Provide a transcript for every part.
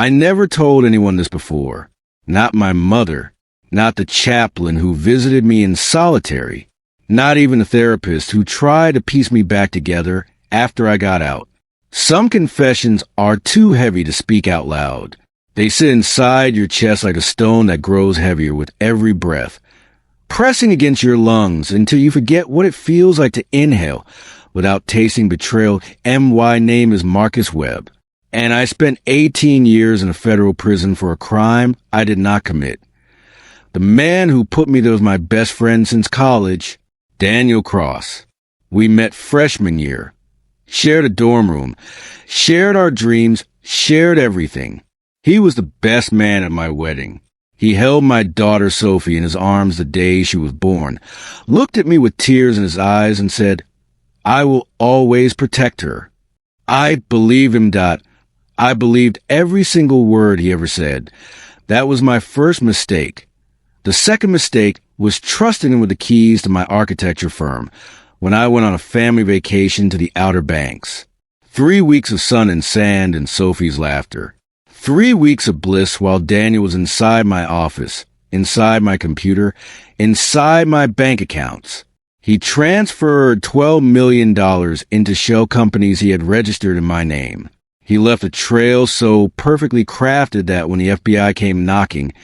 I never told anyone this before. Not my mother. Not the chaplain who visited me in solitary. Not even the therapist who tried to piece me back together after I got out. Some confessions are too heavy to speak out loud. They sit inside your chest like a stone that grows heavier with every breath, pressing against your lungs until you forget what it feels like to inhale without tasting betrayal. My name is Marcus Webb, and I spent 18 years in a federal prison for a crime I did not commit. The man who put me there was my best friend since college, Daniel Cross. We met freshman year, shared a dorm room, shared our dreams, shared everything. He was the best man at my wedding. He held my daughter Sophie in his arms the day she was born, looked at me with tears in his eyes and said, "I will always protect her." I believed him. I believed every single word he ever said. That was my first mistake. The second mistake was trusting him with the keys to my architecture firm when I went on a family vacation to the Outer Banks. 3 weeks of sun and sand and Sophie's laughter. 3 weeks of bliss while Daniel was inside my office, inside my computer, inside my bank accounts. He transferred $12 million into shell companies he had registered in my name. He left a trail so perfectly crafted that when the FBI came knocking,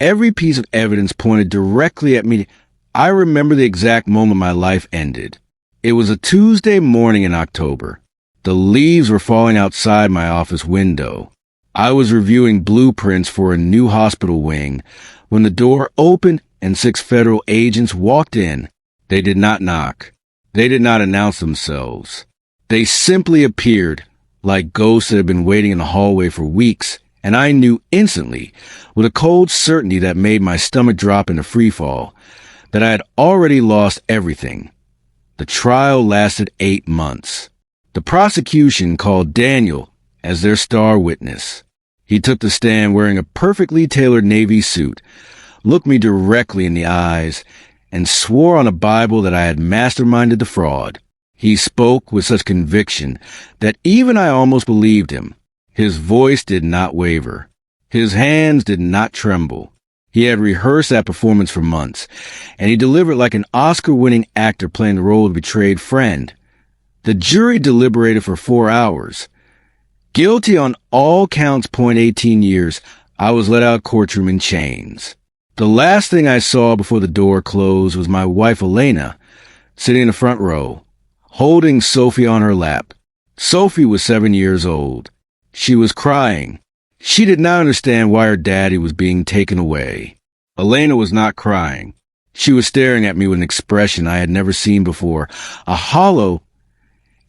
every piece of evidence pointed directly at me. I remember the exact moment my life ended. It was a Tuesday morning in October. The leaves were falling outside my office window. I was reviewing blueprints for a new hospital wing when the door opened and 6 federal agents walked in. They did not knock. They did not announce themselves. They simply appeared like ghosts that had been waiting in the hallway for weeks, and I knew instantly, with a cold certainty that made my stomach drop into freefall, that I had already lost everything. The trial lasted 8 months. The prosecution called Daniel as their star witness. He took the stand wearing a perfectly tailored Navy suit, looked me directly in the eyes, and swore on a Bible that I had masterminded the fraud. He spoke with such conviction that even I almost believed him. His voice did not waver. His hands did not tremble. He had rehearsed that performance for months, and he delivered like an Oscar-winning actor playing the role of a betrayed friend. The jury deliberated for 4 hours. Guilty on all counts. 18 years, I was let out of courtroom in chains. The last thing I saw before the door closed was my wife Elena, sitting in the front row, holding Sophie on her lap. Sophie was 7 years old. She was crying. She did not understand why her daddy was being taken away. Elena was not crying. She was staring at me with an expression I had never seen before, a hollow,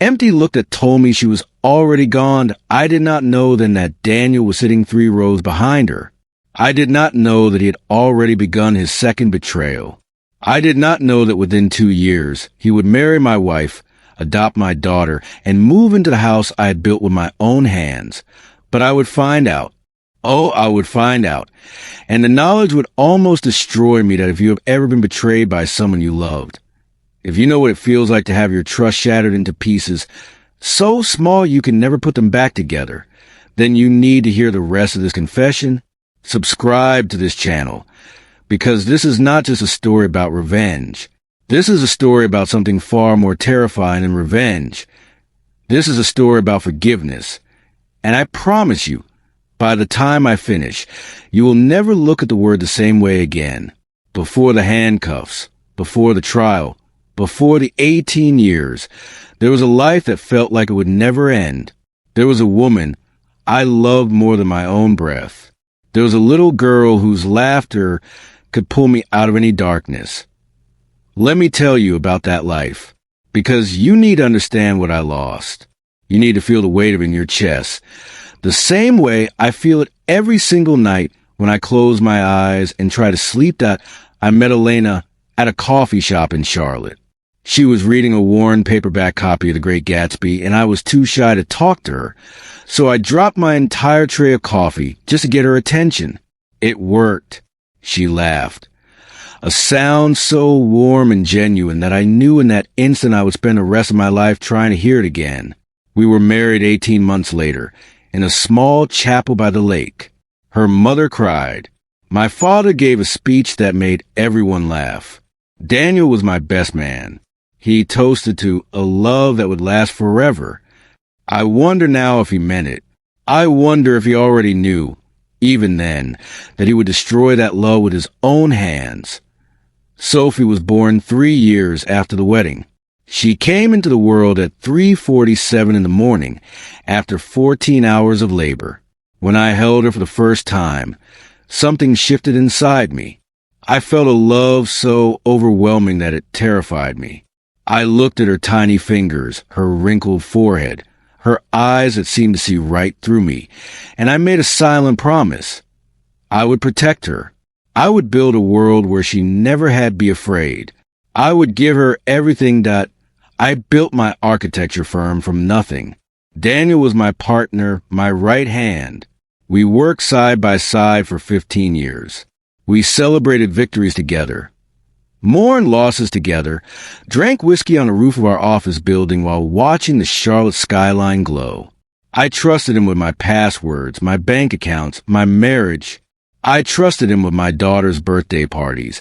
empty look that told me she was already gone. I did not know then that Daniel was sitting 3 rows behind her. I did not know that he had already begun his second betrayal. I did not know that within 2 years he would marry my wife, adopt my daughter, and move into the house I had built with my own hands. But I would find out. Oh, I would find out. And the knowledge would almost destroy me that if you have ever been betrayed by someone you loved, if you know what it feels like to have your trust shattered into pieces so small you can never put them back together, then you need to hear the rest of this confession. Subscribe to this channel, because this is not just a story about revenge. This is a story about something far more terrifying than revenge. This is a story about forgiveness. And I promise you, by the time I finish, you will never look at the word the same way again. Before the handcuffs, before the trial, before the 18 years, there was a life that felt like it would never end. There was a woman I loved more than my own breath. There was a little girl whose laughter could pull me out of any darkness. Let me tell you about that life, because you need to understand what I lost. You need to feel the weight of it in your chest, the same way I feel it every single night when I close my eyes and try to sleep. That I met Elena at a coffee shop in Charlotte. She was reading a worn paperback copy of The Great Gatsby, and I was too shy to talk to her, so I dropped my entire tray of coffee just to get her attention. It worked. She laughed. A sound so warm and genuine that I knew in that instant I would spend the rest of my life trying to hear it again. We were married 18 months later, in a small chapel by the lake. Her mother cried. My father gave a speech that made everyone laugh. Daniel was my best man. He toasted to a love that would last forever. I wonder now if he meant it. I wonder if he already knew, even then, that he would destroy that love with his own hands. Sophie was born 3 years after the wedding. She came into the world at 3:47 in the morning after 14 hours of labor. When I held her for the first time, something shifted inside me. I felt a love so overwhelming that it terrified me. I looked at her tiny fingers, her wrinkled forehead, her eyes that seemed to see right through me, and I made a silent promise. I would protect her. I would build a world where she never had to be afraid. I would give her everything that I built my architecture firm from nothing. Daniel was my partner, my right hand. We worked side by side for 15 years. We celebrated victories together, mourned losses together, drank whiskey on the roof of our office building while watching the Charlotte skyline glow. I trusted him with my passwords, my bank accounts, my marriage. I trusted him with my daughter's birthday parties,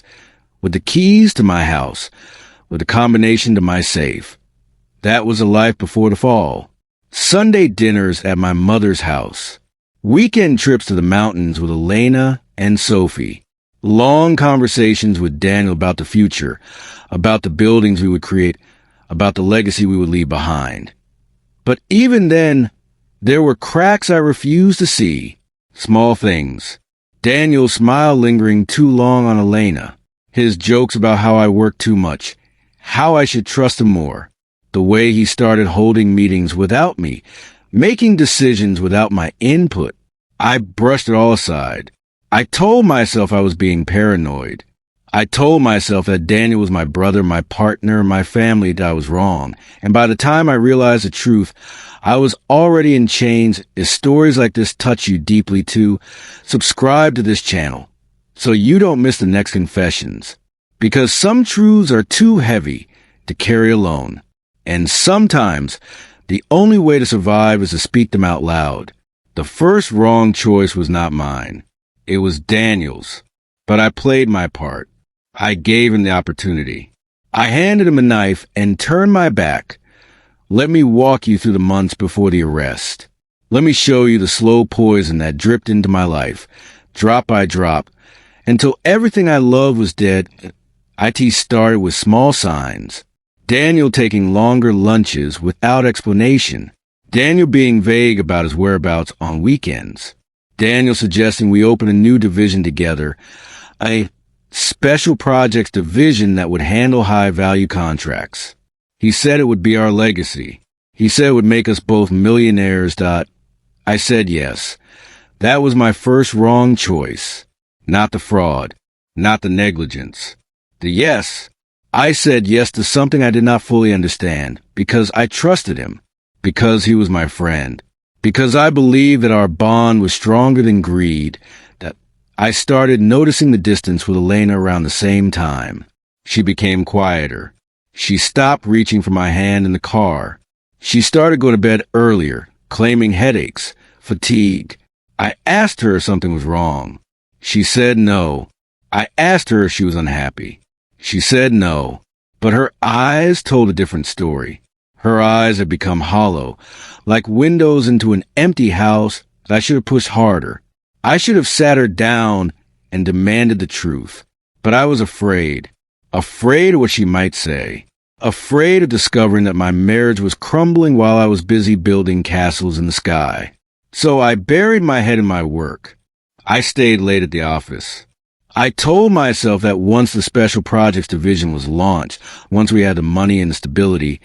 with the keys to my house, with the combination to my safe. That was a life before the fall. Sunday dinners at my mother's house. Weekend trips to the mountains with Elena and Sophie. Long conversations with Daniel about the future, about the buildings we would create, about the legacy we would leave behind. But even then, there were cracks I refused to see. Small things. Daniel's smile lingering too long on Elena. His jokes about how I worked too much. How I should trust him more. The way he started holding meetings without me, making decisions without my input. I brushed it all aside. I told myself I was being paranoid. I told myself that Daniel was my brother, my partner, my family, that I was wrong. And by the time I realized the truth, I was already in chains. If stories like this touch you deeply too, subscribe to this channel so you don't miss the next confessions. Because some truths are too heavy to carry alone. And sometimes the only way to survive is to speak them out loud. The first wrong choice was not mine. It was Daniel's. But I played my part. I gave him the opportunity. I handed him a knife and turned my back. Let me walk you through the months before the arrest. Let me show you the slow poison that dripped into my life, drop by drop, until everything I loved was dead. IT started with small signs. Daniel taking longer lunches without explanation. Daniel being vague about his whereabouts on weekends. Daniel suggesting we open a new division together, a special projects division that would handle high-value contracts. He said it would be our legacy. He said it would make us both millionaires. I said yes. That was my first wrong choice. Not the fraud, not the negligence. The yes. I said yes to something I did not fully understand, because I trusted him, because he was my friend, because I believed that our bond was stronger than greed, that I started noticing the distance with Elena around the same time. She became quieter. She stopped reaching for my hand in the car. She started going to bed earlier, claiming headaches, fatigue. I asked her if something was wrong. She said no. I asked her if she was unhappy. She said no, but her eyes told a different story. Her eyes had become hollow, like windows into an empty house that I should have pushed harder. I should have sat her down and demanded the truth. But I was afraid of what she might say, afraid of discovering that my marriage was crumbling while I was busy building castles in the sky. So I buried my head in my work. I stayed late at the office. I told myself that once the Special Projects Division was launched, once we had the money and the stability,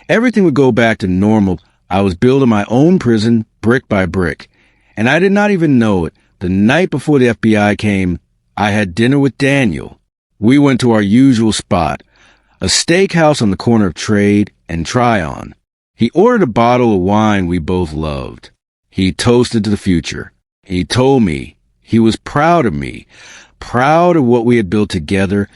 everything would go back to normal. I was building my own prison, brick by brick. And I did not even know it. The night before the FBI came, I had dinner with Daniel. We went to our usual spot, a steakhouse on the corner of Trade and Tryon. He ordered a bottle of wine we both loved. He toasted to the future. He told me he was proud of me, proud of what we had built together.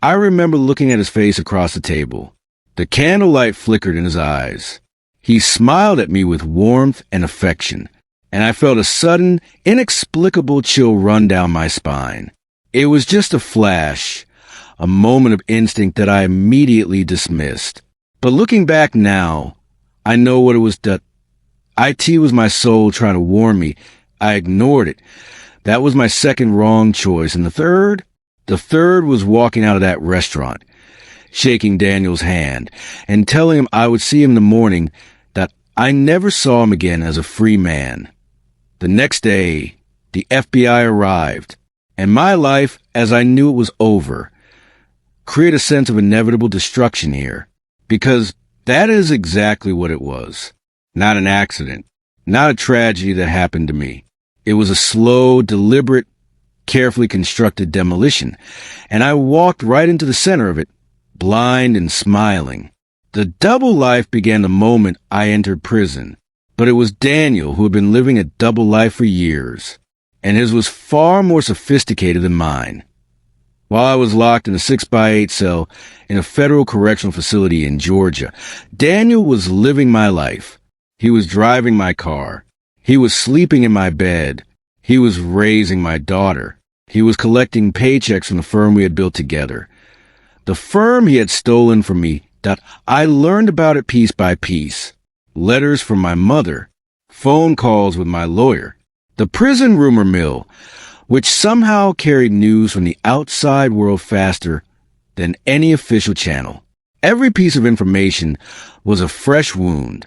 I remember looking at his face across the table. The candlelight flickered in his eyes. He smiled at me with warmth and affection. and I felt a sudden, inexplicable chill run down my spine. It was just a flash, a moment of instinct that I immediately dismissed. But looking back now, I know what it was that IT was my soul trying to warn me. I ignored it. That was my second wrong choice. And the third? The third was walking out of that restaurant, shaking Daniel's hand, and telling him I would see him in the morning, that I never saw him again as a free man. The next day, the FBI arrived, and my life, as I knew it was over, created a sense of inevitable destruction here, because that is exactly what it was. Not an accident, not a tragedy that happened to me. It was a slow, deliberate, carefully constructed demolition, and I walked right into the center of it, blind and smiling. The double life began the moment I entered prison, but it was Daniel who had been living a double life for years, and his was far more sophisticated than mine. While I was locked in a 6x8 cell in a federal correctional facility in Georgia, Daniel was living my life. He was driving my car. He was sleeping in my bed. He was raising my daughter. He was collecting paychecks from the firm we had built together. The firm he had stolen from me, that I learned about it piece by piece. Letters from my mother. Phone calls with my lawyer. The prison rumor mill, which somehow carried news from the outside world faster than any official channel. Every piece of information was a fresh wound.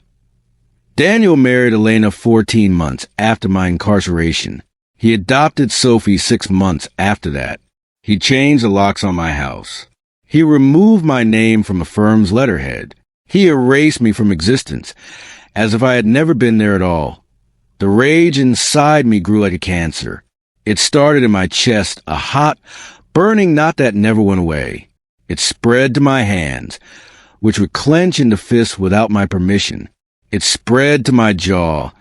Daniel married Elena 14 months after my incarceration. He adopted Sophie 6 months after that. He changed the locks on my house. He removed my name from the firm's letterhead. He erased me from existence, as if I had never been there at all. The rage inside me grew like a cancer. It started in my chest, a hot, burning knot that never went away. It spread to my hands, which would clench into fists without my permission. It spread to my jaw,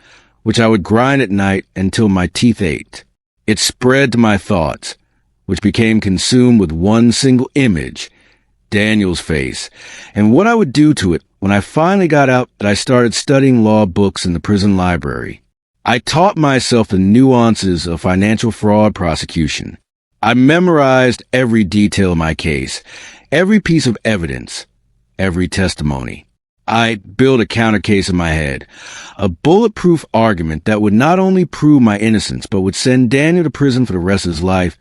which I would grind at night until my teeth ached. It spread to my thoughts, which became consumed with one single image, Daniel's face, and what I would do to it when I finally got out and I started studying law books in the prison library. I taught myself the nuances of financial fraud prosecution. I memorized every detail of my case, every piece of evidence, every testimony. I built a counter case in my head, a bulletproof argument that would not only prove my innocence, but would send Daniel to prison for the rest of his life.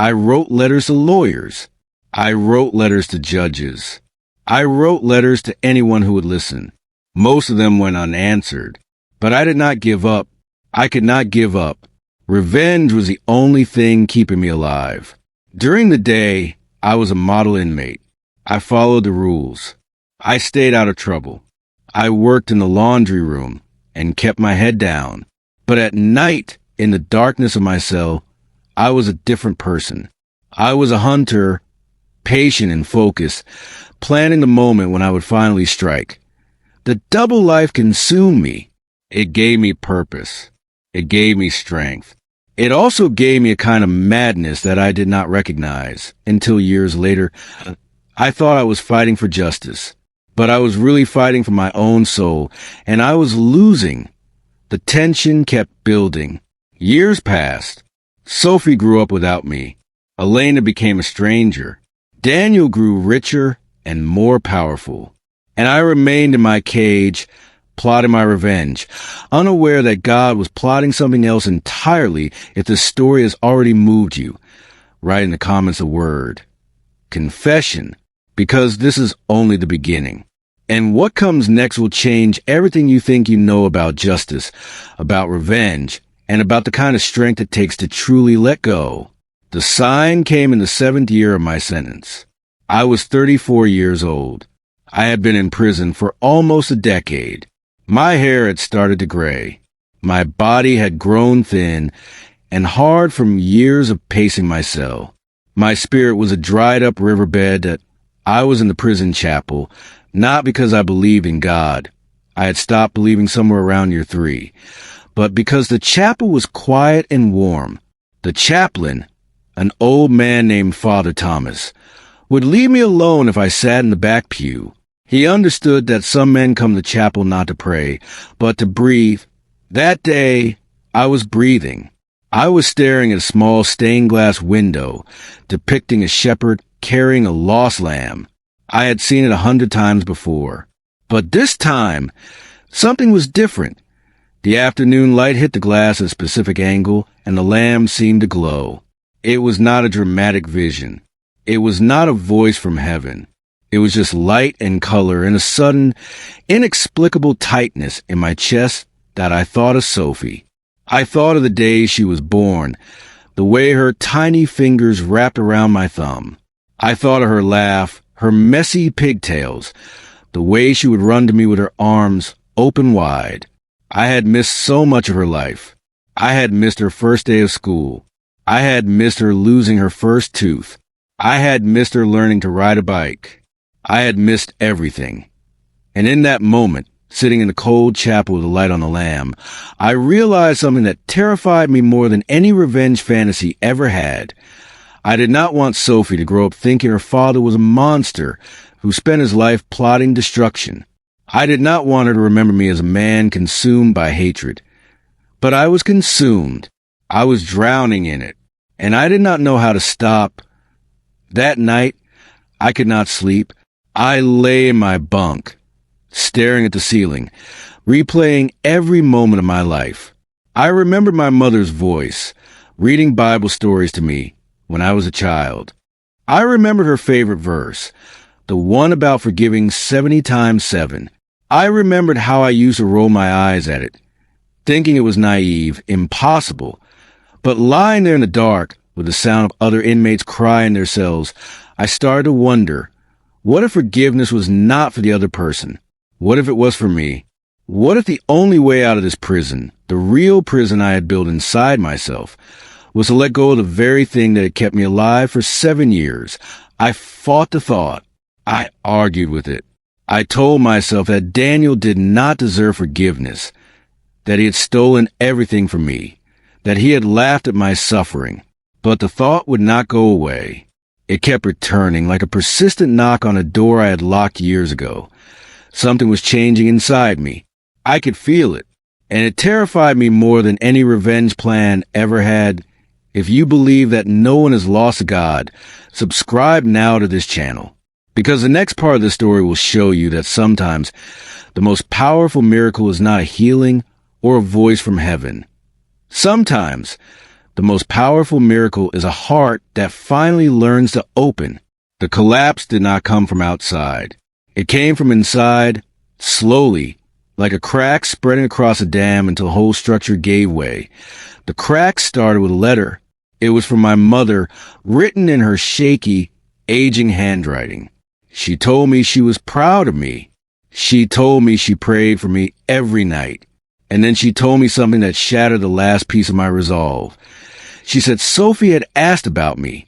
I wrote letters to lawyers. I wrote letters to judges. I wrote letters to anyone who would listen. Most of them went unanswered. But I did not give up. I could not give up. Revenge was the only thing keeping me alive. During the day, I was a model inmate. I followed the rules. I stayed out of trouble. I worked in the laundry room and kept my head down. But at night, in the darkness of my cell, I was a different person. I was a hunter, patient and focused, planning the moment when I would finally strike. The double life consumed me. It gave me purpose. It gave me strength. It also gave me a kind of madness that I did not recognize until years later. I thought I was fighting for justice, but I was really fighting for my own soul, and I was losing. The tension kept building. Years passed. Sophie grew up without me. Elena became a stranger. Daniel grew richer and more powerful. And I remained in my cage, plotting my revenge, unaware that God was plotting something else entirely. If the story has already moved you, write in the comments a word. Confession, because this is only the beginning. And what comes next will change everything you think you know about justice, about revenge, and about the kind of strength it takes to truly let go. The sign came in the 7th year of my sentence. I was 34 years old. I had been in prison for almost a decade. My hair had started to gray. My body had grown thin and hard from years of pacing my cell. My spirit was a dried-up riverbed that I was in the prison chapel, not because I believed in God. I had stopped believing somewhere around year 3. But because the chapel was quiet and warm. The chaplain, an old man named Father Thomas, would leave me alone if I sat in the back pew. He understood that some men come to chapel not to pray, but to breathe, That day, I was breathing. I was staring at a small stained glass window depicting a shepherd carrying a lost lamb. I had seen it 100 times before. But this time, something was different. The afternoon light hit the glass at a specific angle, and the lamb seemed to glow. It was not a dramatic vision. It was not a voice from heaven. It was just light and color and a sudden, inexplicable tightness in my chest that I thought of Sophie. I thought of the day she was born, the way her tiny fingers wrapped around my thumb. I thought of her laugh, her messy pigtails, the way she would run to me with her arms open wide. I had missed so much of her life. I had missed her first day of school. I had missed her losing her first tooth. I had missed her learning to ride a bike. I had missed everything. And in that moment, sitting in the cold chapel with the light on the lamb, I realized something that terrified me more than any revenge fantasy ever had. I did not want Sophie to grow up thinking her father was a monster who spent his life plotting destruction. I did not want her to remember me as a man consumed by hatred. But I was consumed. I was drowning in it, and I did not know how to stop. That night, I could not sleep. I lay in my bunk, staring at the ceiling, replaying every moment of my life. I remembered my mother's voice, reading Bible stories to me when I was a child. I remembered her favorite verse, the one about forgiving 70 times 7. I remembered how I used to roll my eyes at it, thinking it was naive, impossible. But lying there in the dark, with the sound of other inmates crying in their cells, I started to wonder, what if forgiveness was not for the other person? What if it was for me? What if the only way out of this prison, the real prison I had built inside myself, was to let go of the very thing that had kept me alive for 7 years? I fought the thought. I argued with it. I told myself that Daniel did not deserve forgiveness, that he had stolen everything from me, that he had laughed at my suffering. But the thought would not go away. It kept returning like a persistent knock on a door I had locked years ago. Something was changing inside me. I could feel it, and it terrified me more than any revenge plan ever had. If you believe that no one is lost to God, subscribe now to this channel, because the next part of the story will show you that sometimes the most powerful miracle is not a healing or a voice from heaven. Sometimes the most powerful miracle is a heart that finally learns to open. The collapse did not come from outside. It came from inside, slowly, like a crack spreading across a dam until the whole structure gave way. The crack started with a letter. It was from my mother, written in her shaky, aging handwriting. She told me she was proud of me. She told me she prayed for me every night. And then she told me something that shattered the last piece of my resolve. She said Sophie had asked about me.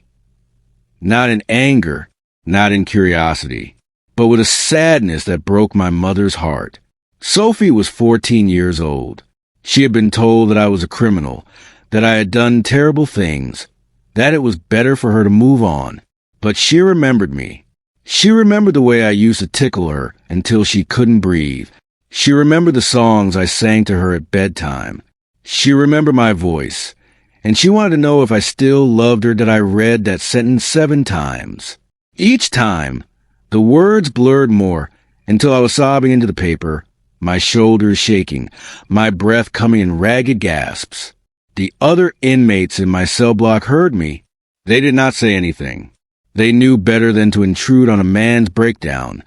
Not in anger, not in curiosity, but with a sadness that broke my mother's heart. Sophie was 14 years old. She had been told that I was a criminal, that I had done terrible things, that it was better for her to move on. But she remembered me. She remembered the way I used to tickle her until she couldn't breathe. She remembered the songs I sang to her at bedtime. She remembered my voice, and she wanted to know if I still loved her that I read that sentence 7 times. Each time, the words blurred more until I was sobbing into the paper, my shoulders shaking, my breath coming in ragged gasps. The other inmates in my cell block heard me. They did not say anything. They knew better than to intrude on a man's breakdown.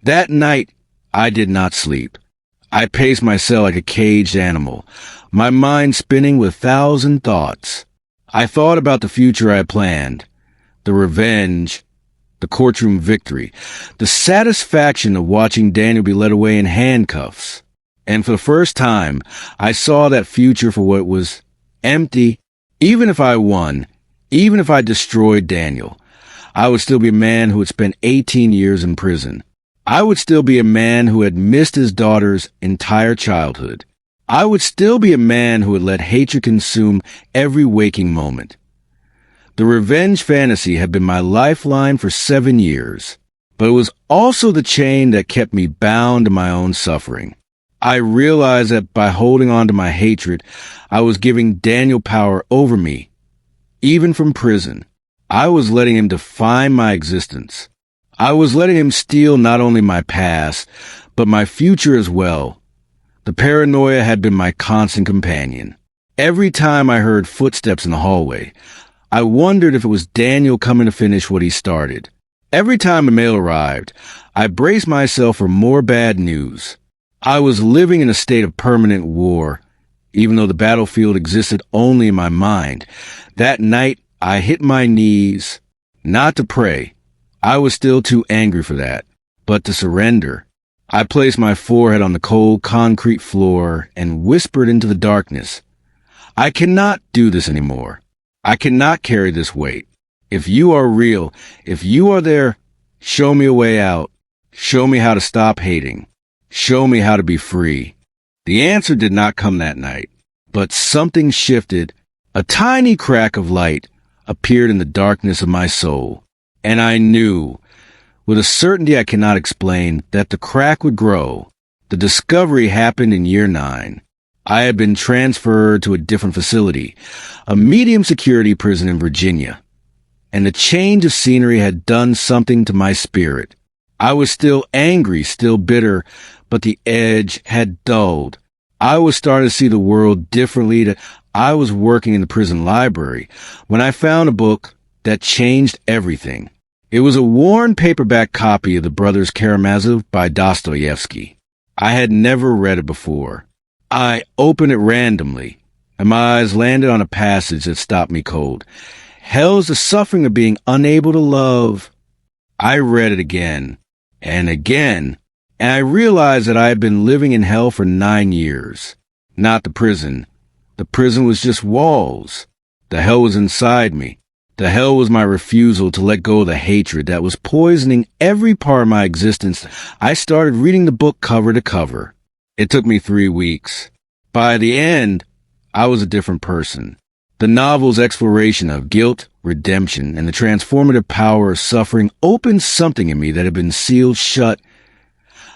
That night, I did not sleep. I paced my cell like a caged animal, my mind spinning with 1,000 thoughts. I thought about the future I had planned, the revenge, the courtroom victory, the satisfaction of watching Daniel be led away in handcuffs. And for the first time, I saw that future for what it was: empty. Even if I won, even if I destroyed Daniel, I would still be a man who had spent 18 years in prison. I would still be a man who had missed his daughter's entire childhood. I would still be a man who had let hatred consume every waking moment. The revenge fantasy had been my lifeline for 7 years, but it was also the chain that kept me bound to my own suffering. I realized that by holding on to my hatred, I was giving Daniel power over me. Even from prison, I was letting him define my existence. I was letting him steal not only my past, but my future as well. The paranoia had been my constant companion. Every time I heard footsteps in the hallway, I wondered if it was Daniel coming to finish what he started. Every time the mail arrived, I braced myself for more bad news. I was living in a state of permanent war, even though the battlefield existed only in my mind. That night, I hit my knees, not to pray. I was still too angry for that, but to surrender. I placed my forehead on the cold concrete floor and whispered into the darkness, I cannot do this anymore. I cannot carry this weight. If you are real, if you are there, show me a way out. Show me how to stop hating. Show me how to be free. The answer did not come that night, but something shifted. A tiny crack of light appeared in the darkness of my soul, and I knew, with a certainty I cannot explain, that the crack would grow. The discovery happened in year 9. I had been transferred to a different facility, a medium security prison in Virginia, and the change of scenery had done something to my spirit. I was still angry, still bitter, but the edge had dulled. I was starting to see the world differently. I was working in the prison library when I found a book that changed everything. It was a worn paperback copy of The Brothers Karamazov by Dostoevsky. I had never read it before. I opened it randomly, and my eyes landed on a passage that stopped me cold. Hell's the suffering of being unable to love. I read it again and again, and I realized that I had been living in hell for 9 years. Not the prison. The prison was just walls. The hell was inside me. The hell was my refusal to let go of the hatred that was poisoning every part of my existence. I started reading the book cover to cover. It took me 3 weeks. By the end, I was a different person. The novel's exploration of guilt, redemption, and the transformative power of suffering opened something in me that had been sealed shut.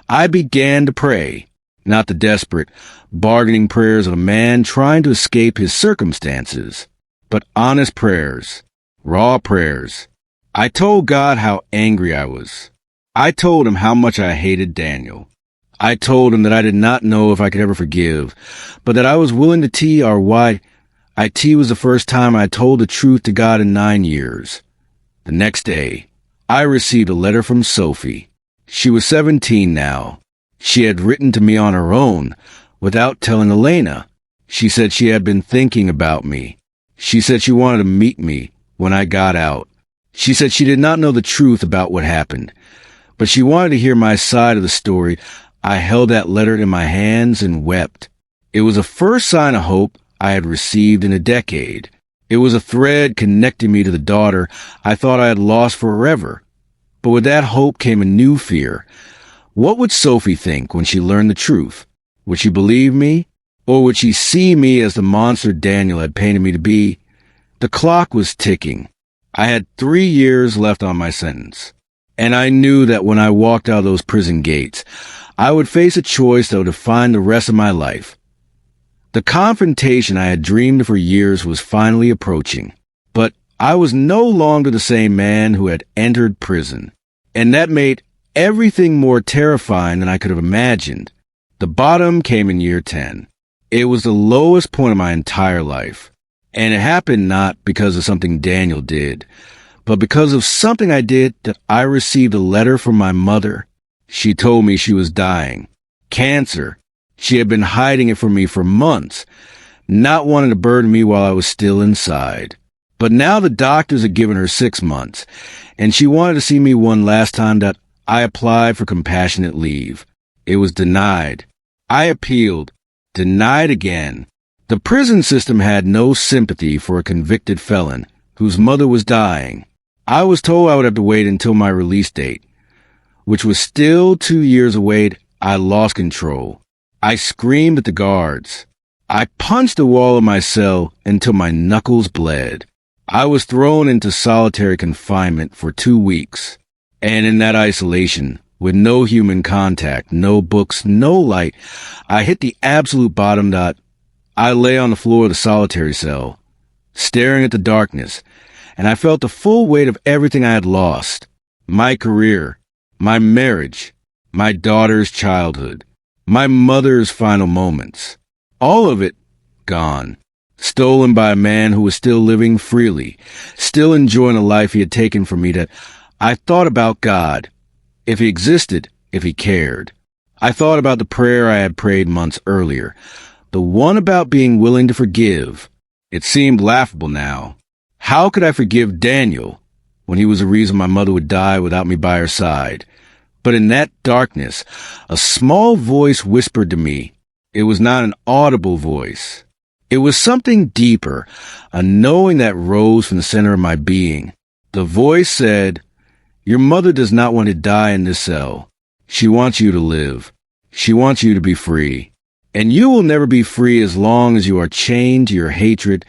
I began to pray, not the desperate, bargaining prayers of a man trying to escape his circumstances, but honest prayers, raw prayers. I told God how angry I was. I told him how much I hated Daniel. I told him that I did not know if I could ever forgive, but that I was willing to tell our why. It was the first time I told the truth to God in 9 years. The next day, I received a letter from Sophie. She was 17 now. She had written to me on her own, without telling Elena. She said she had been thinking about me. She said she wanted to meet me when I got out. She said she did not know the truth about what happened, but she wanted to hear my side of the story. I held that letter in my hands and wept. It was the first sign of hope I had received in a decade. It was a thread connecting me to the daughter I thought I had lost forever. But with that hope came a new fear. What would Sophie think when she learned the truth? Would she believe me? Or would she see me as the monster Daniel had painted me to be? The clock was ticking. I had 3 years left on my sentence. And I knew that when I walked out of those prison gates, I would face a choice that would define the rest of my life. The confrontation I had dreamed for years was finally approaching, but I was no longer the same man who had entered prison, and that made everything more terrifying than I could have imagined. The bottom came in year 10. It was the lowest point of my entire life, and it happened not because of something Daniel did, but because of something I did. That I received a letter from my mother. She told me she was dying. Cancer. She had been hiding it from me for months, not wanting to burden me while I was still inside. But now the doctors had given her 6 months, and she wanted to see me one last time. That I applied for compassionate leave. It was denied. I appealed. Denied again. The prison system had no sympathy for a convicted felon whose mother was dying. I was told I would have to wait until my release date, which was still 2 years away. I lost control. I screamed at the guards. I punched the wall of my cell until my knuckles bled. I was thrown into solitary confinement for 2 weeks, and in that isolation, with no human contact, no books, no light. I hit the absolute bottom dot. I lay on the floor of the solitary cell, staring at the darkness, and I felt the full weight of everything I had lost. My career, my marriage, my daughter's childhood, my mother's final moments. All of it gone. Stolen by a man who was still living freely, still enjoying a life he had taken from me. That I thought about God, if he existed, if he cared. I thought about the prayer I had prayed months earlier, the one about being willing to forgive. It seemed laughable now. How could I forgive Daniel when he was the reason my mother would die without me by her side? But in that darkness, a small voice whispered to me. It was not an audible voice. It was something deeper, a knowing that rose from the center of my being. The voice said, "Your mother does not want to die in this cell. She wants you to live. She wants you to be free. And you will never be free as long as you are chained to your hatred."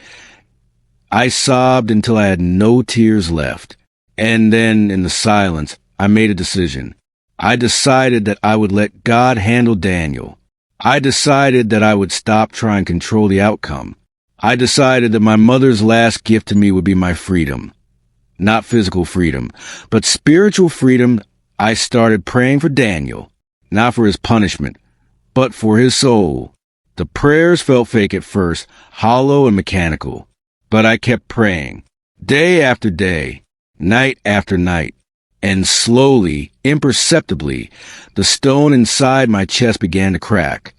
I sobbed until I had no tears left. And then, in the silence, I made a decision. I decided that I would let God handle Daniel. I decided that I would stop trying to control the outcome. I decided that my mother's last gift to me would be my freedom. Not physical freedom, but spiritual freedom. I started praying for Daniel, not for his punishment, but for his soul. The prayers felt fake at first, hollow and mechanical, but I kept praying, day after day, night after night. And slowly, imperceptibly, the stone inside my chest began to crack.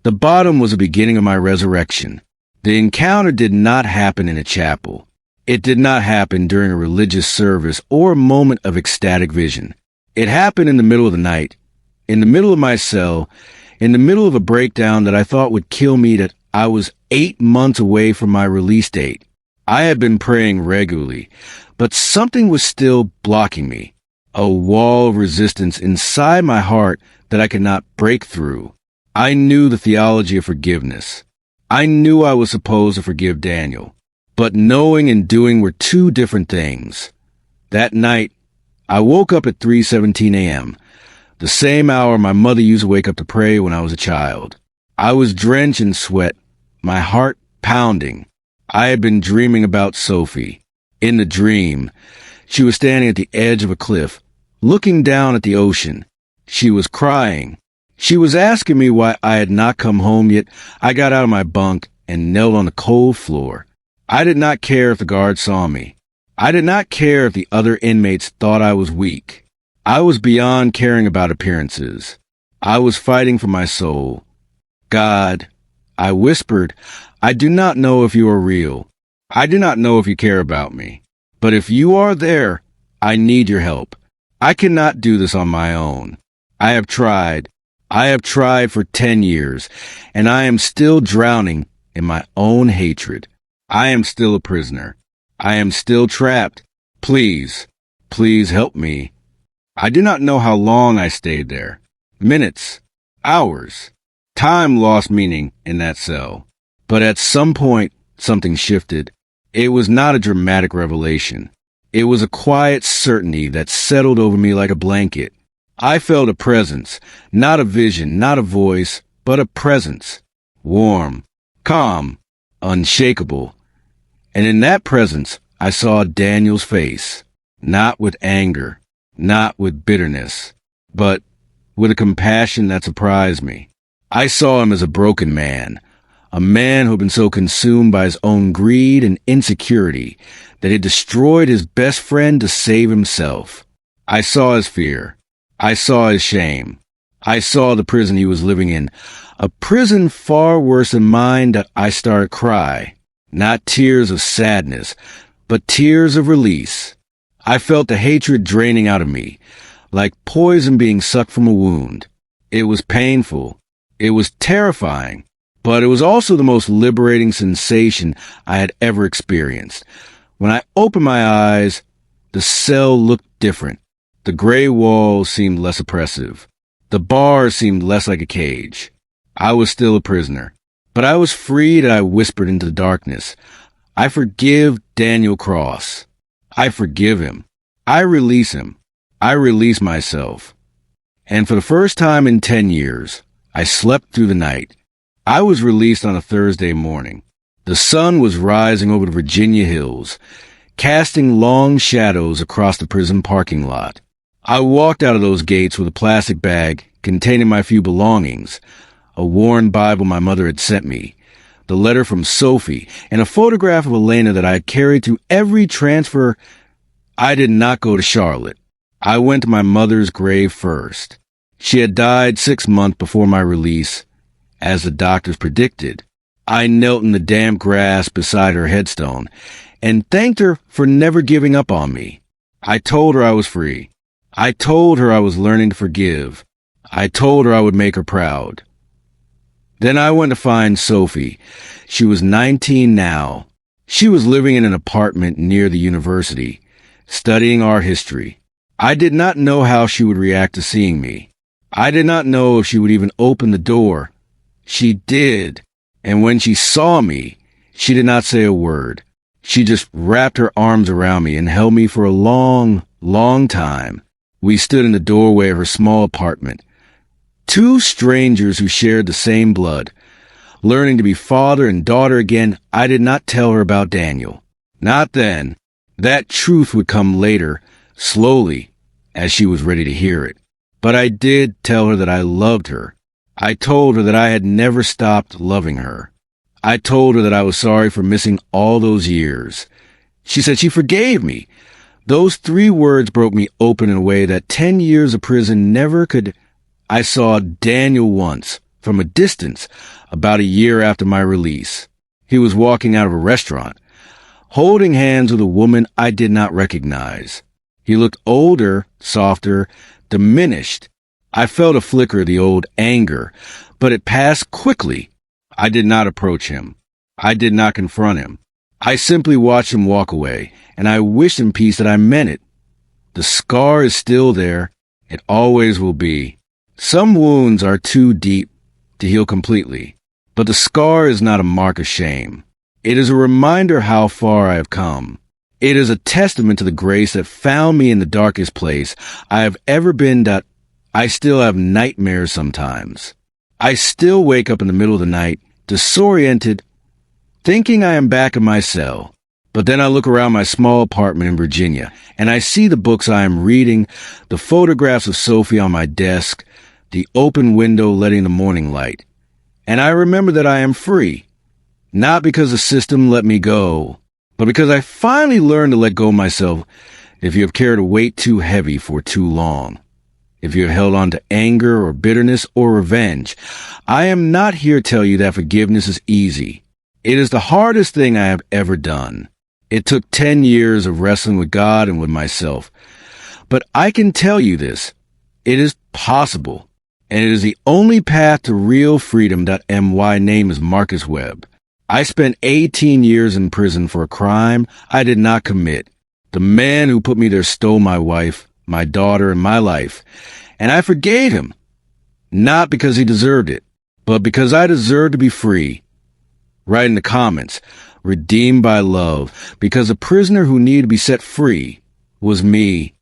The bottom was the beginning of my resurrection. The encounter did not happen in a chapel. It did not happen during a religious service or a moment of ecstatic vision. It happened in the middle of the night, in the middle of my cell, in the middle of a breakdown that I thought would kill me. That I was 8 months away from my release date. I had been praying regularly, but something was still blocking me, a wall of resistance inside my heart that I could not break through. I knew the theology of forgiveness. I knew I was supposed to forgive Daniel, but knowing and doing were two different things. That night, I woke up at 3:17 a.m., the same hour my mother used to wake up to pray when I was a child. I was drenched in sweat, my heart pounding. I had been dreaming about Sophie. In the dream, she was standing at the edge of a cliff, looking down at the ocean. She was crying. She was asking me why I had not come home yet. I got out of my bunk and knelt on the cold floor. I did not care if the guards saw me. I did not care if the other inmates thought I was weak. I was beyond caring about appearances. I was fighting for my soul. "God," I whispered, "I do not know if you are real. I do not know if you care about me. But if you are there, I need your help. I cannot do this on my own. I have tried. I have tried for 10 years, and I am still drowning in my own hatred. I am still a prisoner. I am still trapped. Please, please help me." I do not know how long I stayed there. Minutes, hours. Time lost meaning in that cell. But at some point, something shifted. It was not a dramatic revelation. It was a quiet certainty that settled over me like a blanket. I felt a presence, not a vision, not a voice, but a presence. Warm, calm, unshakable. And in that presence, I saw Daniel's face, not with anger, not with bitterness, but with a compassion that surprised me. I saw him as a broken man, a man who had been so consumed by his own greed and insecurity that he destroyed his best friend to save himself. I saw his fear. I saw his shame. I saw the prison he was living in, a prison far worse than mine. That I started to cry, not tears of sadness, but tears of release. I felt the hatred draining out of me, like poison being sucked from a wound. It was painful. It was terrifying, but it was also the most liberating sensation I had ever experienced. When I opened my eyes, the cell looked different. The gray walls seemed less oppressive. The bars seemed less like a cage. I was still a prisoner, but I was freed. And I whispered into the darkness, "I forgive Daniel Cross. I forgive him. I release him. I release myself." And for the first time in 10 years, I slept through the night. I was released on a Thursday morning. The sun was rising over the Virginia hills, casting long shadows across the prison parking lot. I walked out of those gates with a plastic bag containing my few belongings, a worn Bible my mother had sent me, the letter from Sophie, and a photograph of Elena that I had carried through every transfer. I did not go to Charlotte. I went to my mother's grave first. She had died 6 months before my release, as the doctors predicted. I knelt in the damp grass beside her headstone and thanked her for never giving up on me. I told her I was free. I told her I was learning to forgive. I told her I would make her proud. Then I went to find Sophie. She was 19 now. She was living in an apartment near the university, studying art history. I did not know how she would react to seeing me. I did not know if she would even open the door. She did. And when she saw me, she did not say a word. She just wrapped her arms around me and held me for a long, long time. We stood in the doorway of her small apartment. Two strangers who shared the same blood. Learning to be father and daughter again, I did not tell her about Daniel. Not then. That truth would come later, slowly, as she was ready to hear it. But I did tell her that I loved her. I told her that I had never stopped loving her. I told her that I was sorry for missing all those years. She said she forgave me. Those 3 words broke me open in a way that 10 years of prison never could. I saw Daniel once, from a distance, about a year after my release. He was walking out of a restaurant, holding hands with a woman I did not recognize. He looked older, softer, diminished. I felt a flicker of the old anger, but it passed quickly. I did not approach him. I did not confront him. I simply watched him walk away, and I wished in peace that I meant it. The scar is still there. It always will be. Some wounds are too deep to heal completely, but the scar is not a mark of shame. It is a reminder how far I have come. It is a testament to the grace that found me in the darkest place I have ever been. That I still have nightmares sometimes. I still wake up in the middle of the night, disoriented, thinking I am back in my cell. But then I look around my small apartment in Virginia, and I see the books I am reading, the photographs of Sophie on my desk, the open window letting the morning light. And I remember that I am free, not because the system let me go, but because I finally learned to let go of myself. If you have carried a weight too heavy for too long, if you have held on to anger or bitterness or revenge, I am not here to tell you that forgiveness is easy. It is the hardest thing I have ever done. It took 10 years of wrestling with God and with myself. But I can tell you this. It is possible. And it is the only path to real freedom. My name is Marcus Webb. I spent 18 years in prison for a crime I did not commit. The man who put me there stole my wife, my daughter, and my life. And I forgave him. Not because he deserved it, but because I deserved to be free. Write in the comments, redeemed by love, because the prisoner who needed to be set free was me.